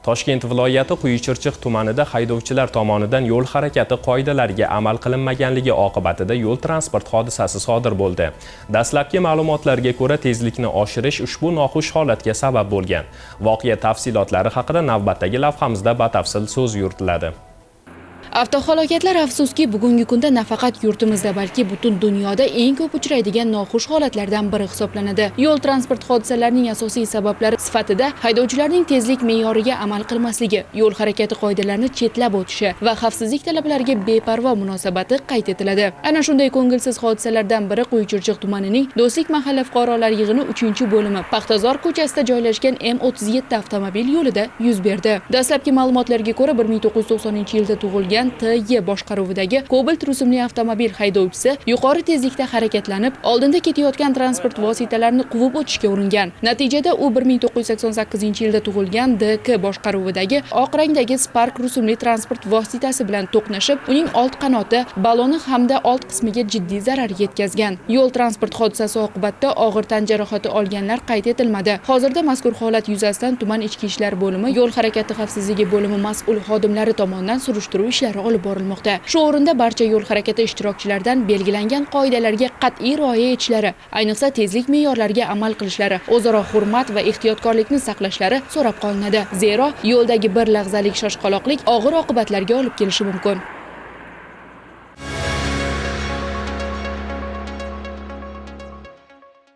Toshkent viloyati Quyi-Chirchiq tumanida haydovchilar tomonidan yo'l harakati qoidalariga amal qilinmaganligi oqibatida yo'l transport hodisasi sodir bo'ldi. Dastlabki ma'lumotlarga ko'ra, tezlikni oshirish ushbu noxush holatga sabab bo'lgan. Voqea tafsilotlari haqida navbatdagi lavhamizda batafsil so'z yuritiladi. Avtohalokatlar afsuski bugungi kunda nafaqat yurtimizda, balki butun dunyoda eng ko'p uchraydigan noxush holatlardan biri hisoblanadi. Yo'l transport hodisalarining asosiy sabablari sifatida haydovchilarning tezlik me'yoriga amal qilmasligi, yo'l harakati qoidalarini chetlab o'tishi va xavfsizlik talablariga beparvo munosabati qayd etiladi. Ana shunday ko'ngilsiz hodisalardan biri Quyi-Chirchiq tumanining Do'stlik mahalla fuqarolar yig'ini 3-bo'limi Paxtazor ko'chasida joylashgan M37 avtomobil yo'lida yuz berdi. Dastlabki ma'lumotlarga ko'ra, 1990-yilda tug'ilgan T.Y. boshqaruvidagi Cobalt rusumli avtomobil haydovchisi yuqori tezlikda harakatlanib, oldinda ketayotgan transport vositalarini quvib o'tishga uringan. Natijada u 1988-yilda tug'ilgan D.K. boshqaruvidagi oq rangdagi Spark rusumli transport vositasi bilan to'qnashib, uning old qanoti, baloni hamda old qismiga jiddiy zarar yetkazgan. Yo'l transport hodisasi oqibatida og'ir tan jarohati olganlar qayd etilmadi. Hozirda mazkur holat yuzasidan tuman ichki ishlar bo'limi, yo'l harakati xavfsizligi bo'limi mas'ul xodimlari tomonidan surishtiruv ishlari olib borilmoqda. Shu o'rinda barcha yo'l harakati ishtirokchilaridan belgilangan qoidalarga qat'iy rioya etishlari, ayniqsa tezlik me'yorlariga amal qilishlari, o'zaro hurmat va ehtiyotkorlikni saqlashlari so'rab qolinadi. Zero yo'ldagi bir lahzalik shoshqaloqlik og'ir oqibatlarga olib kelishi mumkin.